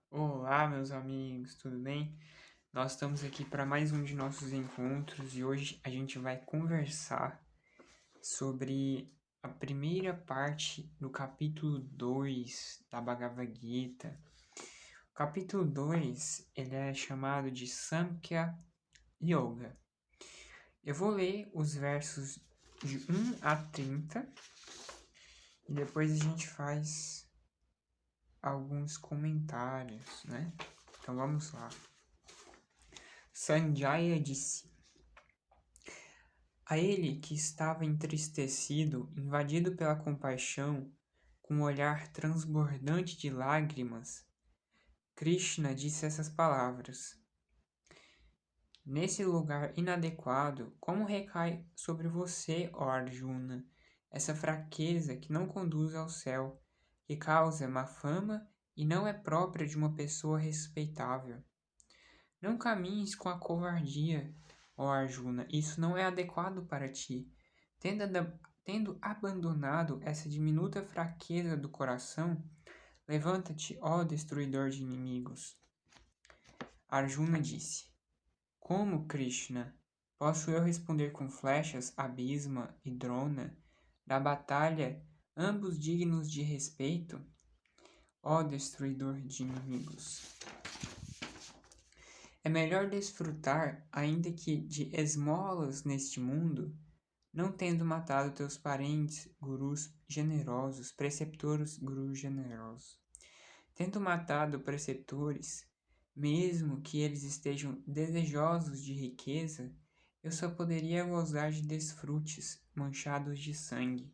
Olá, meus amigos, tudo bem? Nós estamos aqui para mais um de nossos encontros e hoje a gente vai conversar sobre a primeira parte do capítulo 2 da Bhagavad Gita. O capítulo 2 ele é chamado de Samkhya Yoga. Eu vou ler os versos de 1 a 30 e depois a gente faz alguns comentários, né? Então vamos lá. Sanjaya disse: A ele que estava entristecido, invadido pela compaixão, com um olhar transbordante de lágrimas, Krishna disse essas palavras: Nesse lugar inadequado, como recai sobre você, ó Arjuna, essa fraqueza que não conduz ao céu, que causa má fama e não é própria de uma pessoa respeitável? Não caminhes com a covardia, ó Arjuna, isso não é adequado para ti. Tendo abandonado essa diminuta fraqueza do coração, levanta-te, ó destruidor de inimigos. Arjuna disse: Como, Krishna, posso eu responder com flechas a Bhisma e Drona, da batalha, ambos dignos de respeito? Ó destruidor de inimigos. É melhor desfrutar, ainda que de esmolas neste mundo, não tendo matado teus parentes, gurus generosos, preceptores, gurus generosos. Tendo matado preceptores, mesmo que eles estejam desejosos de riqueza, eu só poderia gozar de desfrutes manchados de sangue.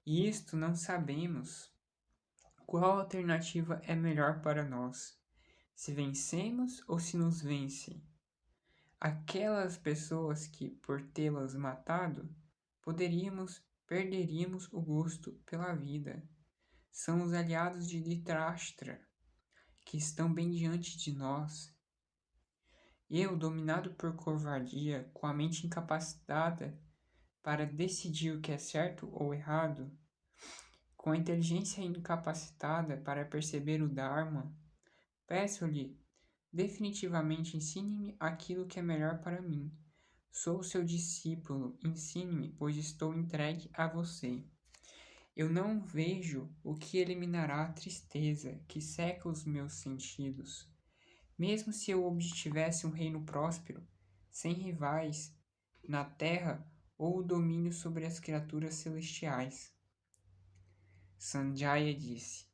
E isto não sabemos qual alternativa é melhor para nós, se vencemos ou se nos vencem. Aquelas pessoas que, por tê-las matado, perderíamos o gosto pela vida. São os aliados de Dhritarashtra, que estão bem diante de nós. Eu, dominado por covardia, com a mente incapacitada para decidir o que é certo ou errado, com a inteligência incapacitada para perceber o Dharma, peço-lhe, definitivamente ensine-me aquilo que é melhor para mim. Sou seu discípulo, ensine-me, pois estou entregue a você. Eu não vejo o que eliminará a tristeza que seca os meus sentidos. Mesmo se eu obtivesse um reino próspero, sem rivais, na terra ou o domínio sobre as criaturas celestiais. Sanjaya disse.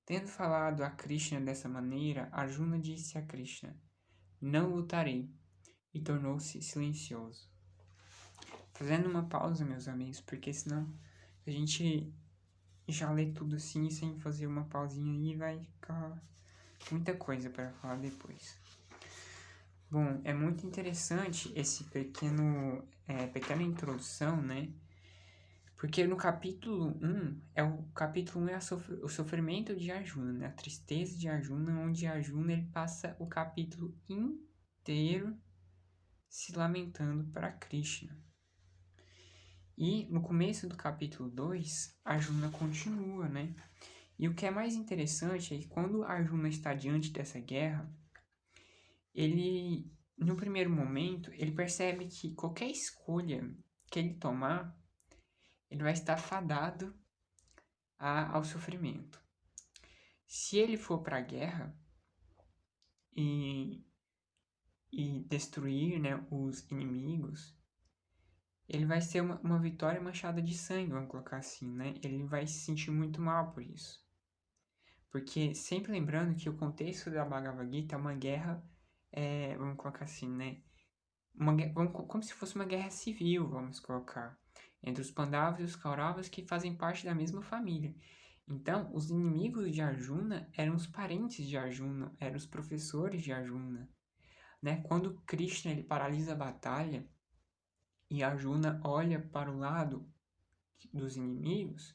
Tendo falado a Krishna dessa maneira, Arjuna disse a Krishna: Não lutarei, e tornou-se silencioso. Fazendo uma pausa, meus amigos, porque senão a gente já lê tudo assim sem fazer uma pausinha aí vai ficar muita coisa para falar depois. Bom, é muito interessante esse pequena introdução, né? Porque no capítulo 1, o sofrimento de Arjuna, né? A tristeza de Arjuna, onde Arjuna ele passa o capítulo inteiro se lamentando para Krishna. E no começo do capítulo 2, Arjuna continua, né? E o que é mais interessante é que quando Arjuna está diante dessa guerra, ele, no primeiro momento, ele percebe que qualquer escolha que ele tomar, ele vai estar fadado ao sofrimento. Se ele for para a guerra e destruir, né, os inimigos, ele vai ser uma vitória manchada de sangue, vamos colocar assim, né? Ele vai se sentir muito mal por isso. Porque sempre lembrando que o contexto da Bhagavad Gita é uma guerra, vamos colocar assim, né? Como se fosse uma guerra civil, vamos colocar, entre os Pandavas e os Kauravas que fazem parte da mesma família. Então, os inimigos de Arjuna eram os parentes de Arjuna, eram os professores de Arjuna, né? Quando Krishna ele paralisa a batalha e Arjuna olha para o lado dos inimigos,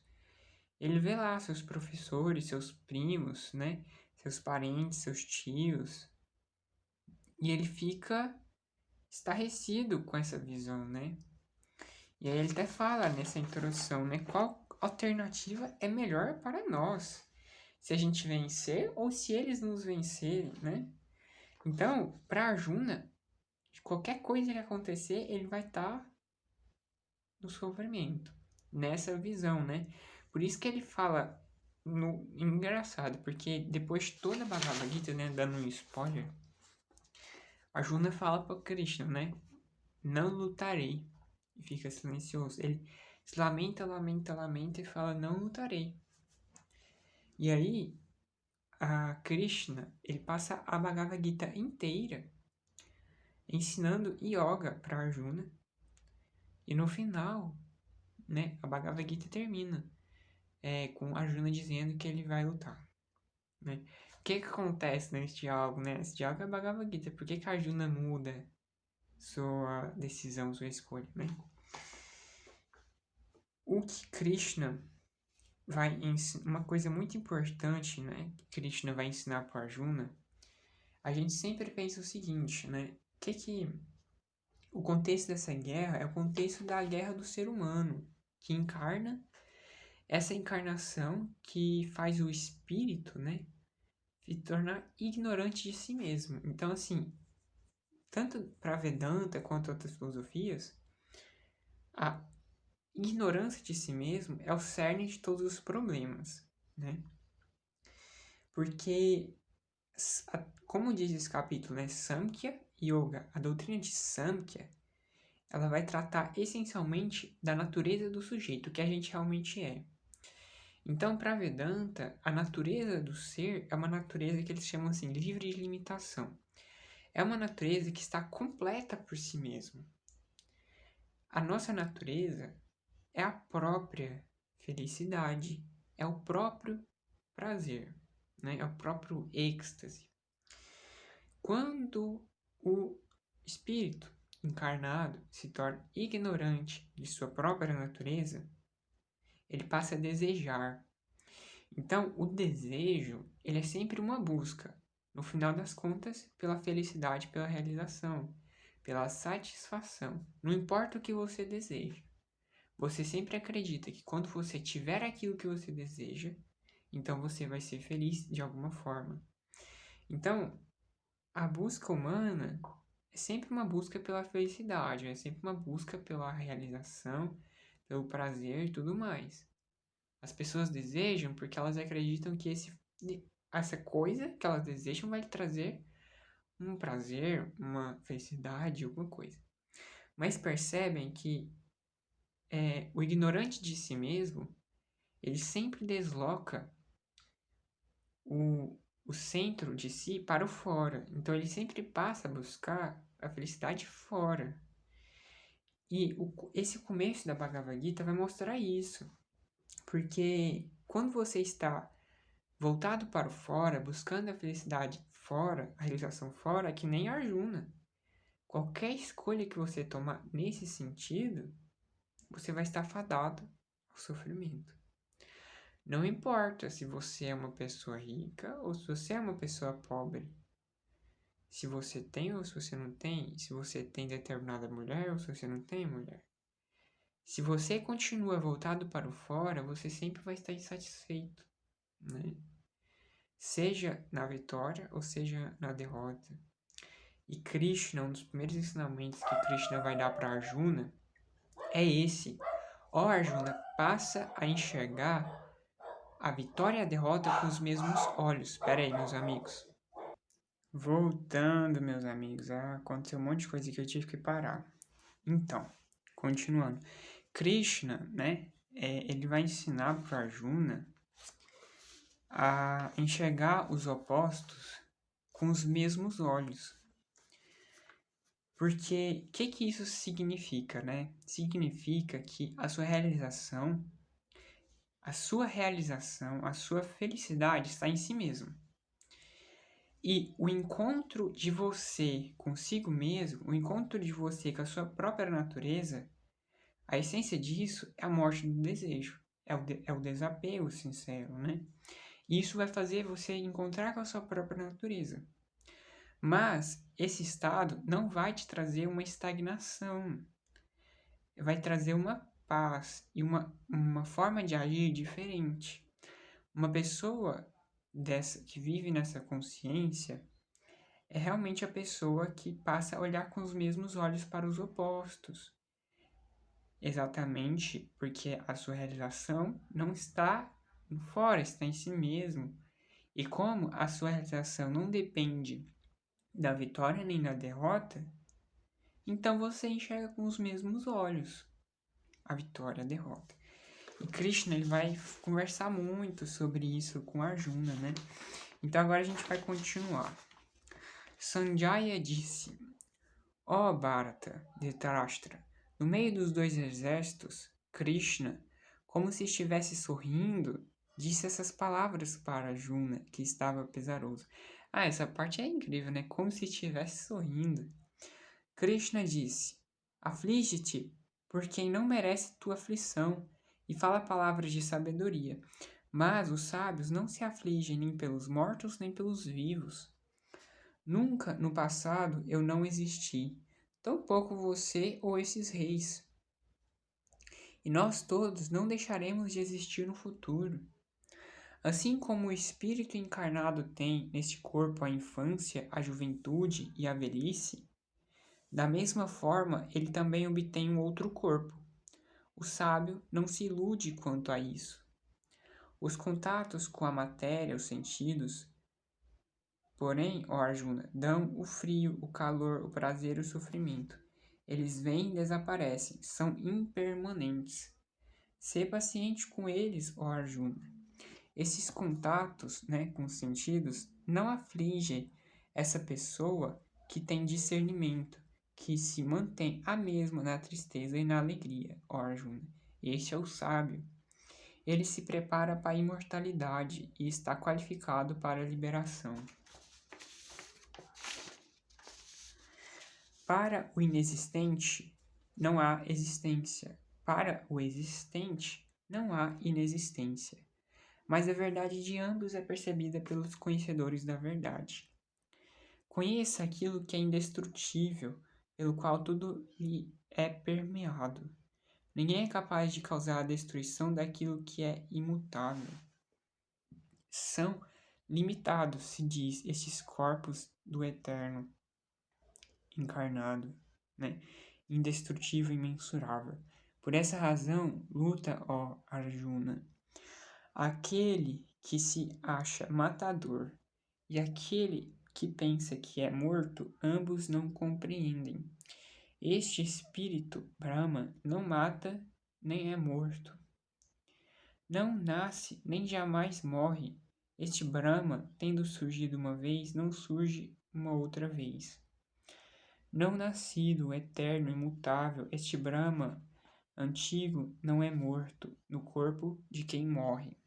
ele vê lá seus professores, seus primos, né? Seus parentes, seus tios, e ele fica estarrecido com essa visão, né? E aí ele até fala nessa introdução, né? Qual alternativa é melhor para nós? se a gente vencer ou se eles nos vencerem, né? Então, para Arjuna, qualquer coisa que acontecer, ele vai estar no sofrimento, nessa visão, né? Por isso que ele fala no engraçado, porque depois de toda a Bhagavad Gita, né, dando um spoiler, Arjuna fala para Krishna, né? Não lutarei. E fica silencioso. Ele se lamenta, lamenta, lamenta e fala, não lutarei. E aí, a Krishna, ele passa a Bhagavad Gita inteira ensinando yoga para Arjuna. E no final, né, a Bhagavad Gita termina com Arjuna dizendo que ele vai lutar. Né? O que acontece nesse diálogo, né? Esse diálogo é a Bhagavad Gita. Por que Arjuna muda sua decisão, sua escolha, né? O que Krishna vai ensinar, uma coisa muito importante, né, que Krishna vai ensinar para Arjuna, a gente sempre pensa o seguinte, né, o contexto dessa guerra é o contexto da guerra do ser humano, que encarna essa encarnação que faz o espírito, né, se tornar ignorante de si mesmo. Então, assim, tanto para Vedanta quanto outras filosofias, a ignorância de si mesmo é o cerne de todos os problemas, né? Porque, como diz esse capítulo, né, Samkhya Yoga, a doutrina de Samkhya, ela vai tratar essencialmente da natureza do sujeito, o que a gente realmente é. Então, para Vedanta, a natureza do ser é uma natureza que eles chamam assim, livre de limitação. É uma natureza que está completa por si mesma. A nossa natureza é a própria felicidade, é o próprio prazer, né? É o próprio êxtase. Quando o espírito encarnado se torna ignorante de sua própria natureza, ele passa a desejar. Então, o desejo, ele é sempre uma busca, no final das contas, pela felicidade, pela realização, pela satisfação. Não importa o que você deseja. Você sempre acredita que quando você tiver aquilo que você deseja, então você vai ser feliz de alguma forma. Então, a busca humana é sempre uma busca pela felicidade, é sempre uma busca pela realização, pelo prazer e tudo mais. As pessoas desejam porque elas acreditam que essa coisa que elas desejam vai trazer um prazer, uma felicidade, alguma coisa. Mas percebem que o ignorante de si mesmo, ele sempre desloca o centro de si para o fora. Então ele sempre passa a buscar a felicidade fora. E esse começo da Bhagavad Gita vai mostrar isso. Porque quando você está voltado para o fora, buscando a felicidade fora, a realização fora, é que nem Arjuna. Qualquer escolha que você tomar nesse sentido, você vai estar fadado ao sofrimento. Não importa se você é uma pessoa rica ou se você é uma pessoa pobre. Se você tem ou se você não tem. Se você tem determinada mulher ou se você não tem mulher. Se você continua voltado para o fora, você sempre vai estar insatisfeito, né? Seja na vitória ou seja na derrota. E Krishna, um dos primeiros ensinamentos que Krishna vai dar para Arjuna, é esse. Ó Arjuna, passa a enxergar a vitória e a derrota com os mesmos olhos. Espera aí, meus amigos. Voltando, meus amigos. Aconteceu um monte de coisa que eu tive que parar. Então, continuando. Krishna, né? Ele vai ensinar para Arjuna a enxergar os opostos com os mesmos olhos. Porque o que isso significa, né? Significa que a sua realização, a sua felicidade está em si mesmo. E o encontro de você consigo mesmo, o encontro de você com a sua própria natureza, a essência disso é a morte do desejo, é o desapego sincero, né? E isso vai fazer você encontrar com a sua própria natureza. Mas esse estado não vai te trazer uma estagnação, vai trazer uma paz e uma forma de agir diferente. Uma pessoa que vive nessa consciência é realmente a pessoa que passa a olhar com os mesmos olhos para os opostos. Exatamente porque a sua realização não está fora, está em si mesmo. E como a sua realização não depende da vitória nem da derrota, então você enxerga com os mesmos olhos a vitória e a derrota. E Krishna ele vai conversar muito sobre isso com Arjuna, né? Então agora a gente vai continuar. Sanjaya disse: Ó Bharata, Dhritarashtra, no meio dos dois exércitos, Krishna, como se estivesse sorrindo, disse essas palavras para Arjuna, que estava pesaroso. Essa parte é incrível, né? Como se estivesse sorrindo. Krishna disse: Aflige-te por quem não merece tua aflição, e fala palavras de sabedoria. Mas os sábios não se afligem nem pelos mortos nem pelos vivos. Nunca no passado eu não existi, tampouco você ou esses reis. E nós todos não deixaremos de existir no futuro. Assim como o espírito encarnado tem neste corpo a infância, a juventude e a velhice, da mesma forma ele também obtém um outro corpo. O sábio não se ilude quanto a isso. Os contatos com a matéria, os sentidos, porém, ó Arjuna, dão o frio, o calor, o prazer e o sofrimento. Eles vêm e desaparecem, são impermanentes. Sê paciente com eles, ó Arjuna. Esses contatos, com os sentidos não afligem essa pessoa que tem discernimento, que se mantém a mesma na tristeza e na alegria, ó Arjuna. Este é o sábio. Ele se prepara para a imortalidade e está qualificado para a liberação. Para o inexistente, não há existência. Para o existente, não há inexistência. Mas a verdade de ambos é percebida pelos conhecedores da verdade. Conheça aquilo que é indestrutível, pelo qual tudo lhe é permeado. Ninguém é capaz de causar a destruição daquilo que é imutável. São limitados, se diz, estes corpos do eterno encarnado, indestrutível e imensurável. Por essa razão, luta, ó Arjuna. Aquele que se acha matador e aquele que pensa que é morto, ambos não compreendem. Este espírito, Brahma, não mata nem é morto. Não nasce nem jamais morre. Este Brahma, tendo surgido uma vez, não surge uma outra vez. Não nascido, eterno, imutável, este Brahma antigo não é morto no corpo de quem morre.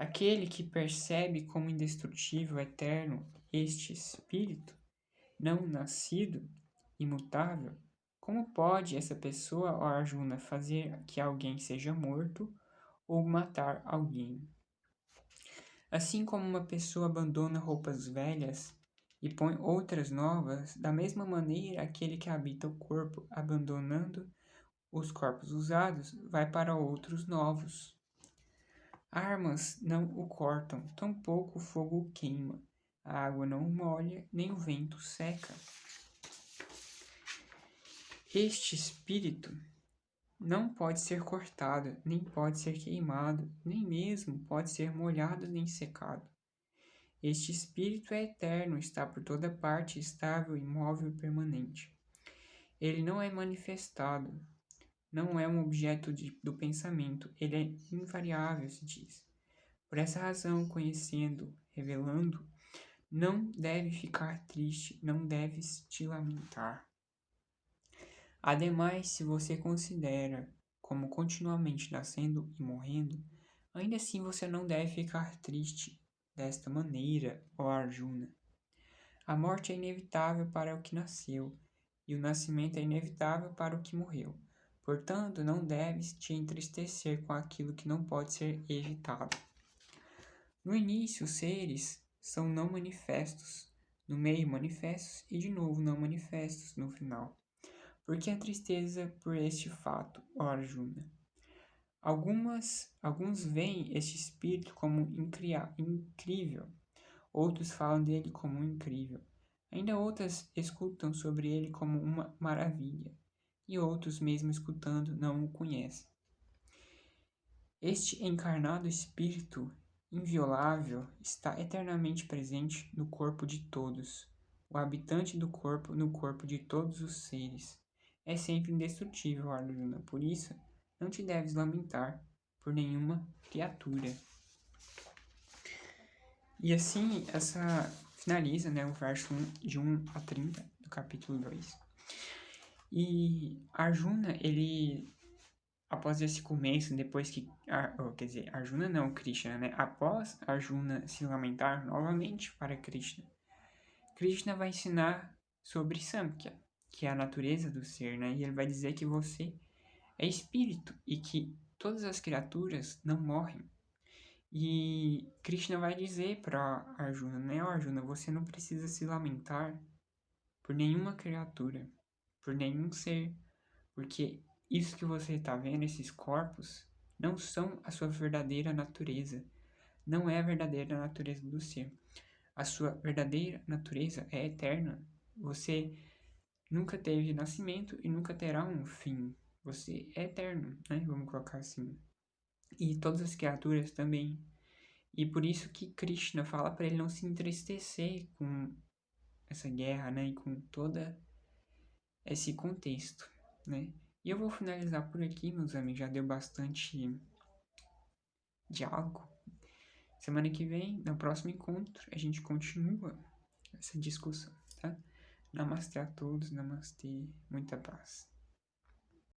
Aquele que percebe como indestrutível, eterno, este espírito, não nascido, imutável, como pode essa pessoa, ó Arjuna, fazer que alguém seja morto ou matar alguém? Assim como uma pessoa abandona roupas velhas e põe outras novas, da mesma maneira aquele que habita o corpo, abandonando os corpos usados, vai para outros novos. Armas não o cortam, tampouco o fogo o queima. A água não o molha, nem o vento seca. Este espírito não pode ser cortado, nem pode ser queimado, nem mesmo pode ser molhado nem secado. Este espírito é eterno, está por toda parte, estável, imóvel e permanente. Ele não é manifestado, não é um objeto do pensamento, ele é invariável, se diz. Por essa razão, conhecendo, revelando, não deve ficar triste, não deve te lamentar. Ademais, se você considera como continuamente nascendo e morrendo, ainda assim você não deve ficar triste desta maneira, ó Arjuna. A morte é inevitável para o que nasceu, e o nascimento é inevitável para o que morreu. Portanto, não deves te entristecer com aquilo que não pode ser evitado. No início, os seres são não manifestos, no meio manifestos e de novo não manifestos no final. Por que a tristeza por este fato, ó Arjuna? Alguns veem este espírito como incrível, outros falam dele como incrível. Ainda outras escutam sobre ele como uma maravilha, e outros, mesmo escutando, não o conhecem. Este encarnado espírito inviolável está eternamente presente no corpo de todos, o habitante do corpo no corpo de todos os seres. É sempre indestrutível, Arjuna, por isso não te deves lamentar por nenhuma criatura. E assim, essa finaliza, né, o verso 1 a 30 do capítulo 2. E Arjuna, ele, após esse começo, depois que, quer dizer, Arjuna não, Krishna, né, após Arjuna se lamentar novamente para Krishna, Krishna vai ensinar sobre Samkhya, que é a natureza do ser, né, e ele vai dizer que você é espírito e que todas as criaturas não morrem. E Krishna vai dizer para Arjuna, né, Arjuna, você não precisa se lamentar por nenhuma criatura, por nenhum ser, porque isso que você está vendo, esses corpos, não são a sua verdadeira natureza, não é a verdadeira natureza do ser. A sua verdadeira natureza é eterna. Você nunca teve nascimento e nunca terá um fim. Você é eterno, né? Vamos colocar assim. E todas as criaturas também. E por isso que Krishna fala para ele não se entristecer com essa guerra, né? E com todo esse contexto, né? E eu vou finalizar por aqui, meus amigos. Já deu bastante diálogo. Semana que vem, no próximo encontro, a gente continua essa discussão, tá? Namastê a todos, namastê, muita paz.